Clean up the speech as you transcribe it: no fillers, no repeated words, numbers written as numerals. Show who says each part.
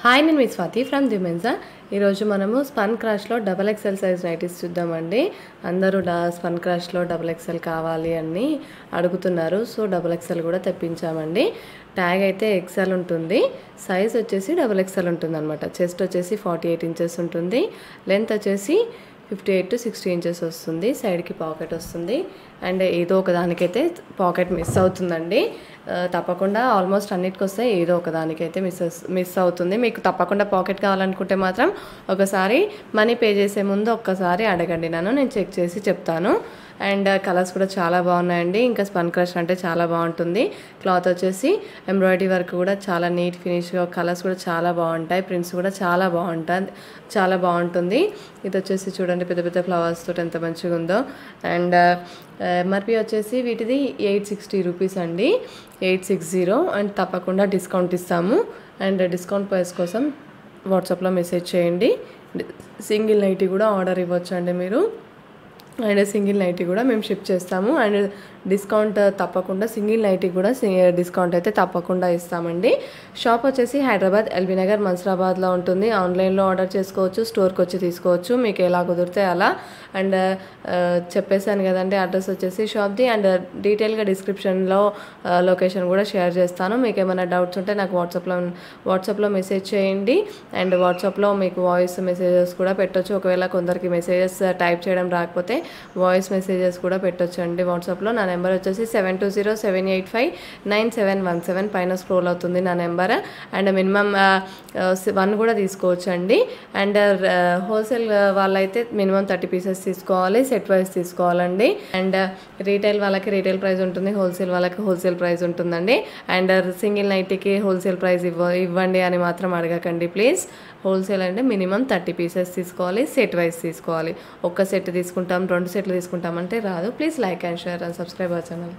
Speaker 1: Hi, నేను మీ Swathi from దిమెన్సా. ఈరోజు మనము స్పన్ క్రాష్లో XXL సైజ్ నైటీస్ చూద్దామండి. అందరూ స్పన్ క్రాష్లో XXL కావాలి అని అడుగుతున్నారు. సో XXL కూడా తెప్పించామండి. ట్యాగ్ అయితే XL ఉంటుంది, సైజ్ వచ్చేసి XXL ఉంటుంది అనమాట. చెస్ట్ వచ్చేసి 48 ఇంచెస్ ఉంటుంది, లెంత్ వచ్చేసి 58 to 60 ఇంచెస్ వస్తుంది. సైడ్కి పాకెట్ వస్తుంది అండ్ ఏదో ఒక దానికైతే పాకెట్ మిస్ అవుతుందండి. తప్పకుండా ఆల్మోస్ట్ అన్నిటికి వస్తే ఏదో ఒక దానికైతే మిస్ అవుతుంది. మీకు తప్పకుండా పాకెట్ కావాలనుకుంటే మాత్రం ఒకసారి మనీ పే చేసే ముందు ఒక్కసారి అడగండి, నేను చెక్ చేసి చెప్తాను. అండ్ కలర్స్ కూడా చాలా బాగున్నాయండి. ఇంకా స్పన్ క్రష్ అంటే చాలా బాగుంటుంది. క్లాత్ వచ్చేసి ఎంబ్రాయిడరీ వర్క్ కూడా చాలా నీట్ ఫినిష్గా, కలర్స్ కూడా చాలా బాగుంటాయి, ప్రింట్స్ కూడా చాలా బాగుంటుంది. ఇది వచ్చేసి చూడండి, పెద్ద పెద్ద ఫ్లవర్స్ తోటి ఎంత మంచిగా ఉందో. అండ్ ఎంఆర్పి వచ్చేసి వీటిది 860 రూపీస్ అండి, 860. అండ్ తప్పకుండా డిస్కౌంట్ ఇస్తాము. అండ్ డిస్కౌంట్ ప్రైస్ కోసం వాట్సాప్లో మెసేజ్ చేయండి. సింగిల్ నైటీ కూడా ఆర్డర్ ఇవ్వచ్చు అండి మీరు. అండ్ సింగిల్ నైటీ కూడా మేము షిప్ చేస్తాము. అండ్ డిస్కౌంట్ తప్పకుండా, సింగిల్ నైటీ కూడా డిస్కౌంట్ అయితే తప్పకుండా ఇస్తామండి. షాప్ వచ్చేసి హైదరాబాద్ ఎల్బీ నగర్ మన్సూరాబాద్లో ఉంటుంది. ఆన్లైన్లో ఆర్డర్ చేసుకోవచ్చు, స్టోర్కి వచ్చి తీసుకోవచ్చు, మీకు ఎలా కుదిరితే అలా. అండ్ చెప్పేశాను కదండి అడ్రస్ వచ్చేసి షాప్ది. అండ్ డీటెయిల్గా డిస్క్రిప్షన్లో లొకేషన్ కూడా షేర్ చేస్తాను. మీకు ఏమైనా డౌట్స్ ఉంటే నాకు వాట్సాప్లో మెసేజ్ చేయండి. అండ్ వాట్సాప్లో మీకు వాయిస్ మెసేజెస్ కూడా పెట్టొచ్చు. ఒకవేళ కొందరికి మెసేజెస్ టైప్ చేయడం రాకపోతే వాయిస్ మెసేజెస్ కూడా పెట్టొచ్చు అండి వాట్సాప్లో. నా నెంబర్ వచ్చేసి 7207859717 పైన స్క్రోల్ అవుతుంది నా నెంబర్. అండ్ మినిమం 1 కూడా తీసుకోవచ్చు అండి. అండ్ హోల్సేల్ వాళ్ళైతే మినిమం 30 పీసెస్ తీసుకోవాలి, సెట్ వైజ్ తీసుకోవాలండి. అండ్ రీటైల్ వాళ్ళకి రీటైల్ ప్రైస్ ఉంటుంది, హోల్సేల్ వాళ్ళకి హోల్సేల్ ప్రైస్ ఉంటుందండి. అండ్ సింగిల్ నైటీకి హోల్సేల్ ప్రైస్ ఇవ్వండి అని మాత్రం అడగకండి ప్లీజ్. హోల్సేల్ అంటే మినిమం 30 పీసెస్ తీసుకోవాలి, సెట్ వైజ్ తీసుకోవాలి. ఒక్క సెట్ తీసుకుంటాం, 2 సెట్లు తీసుకుంటాం అంటే రాదు. Please like and share and subscribe our channel.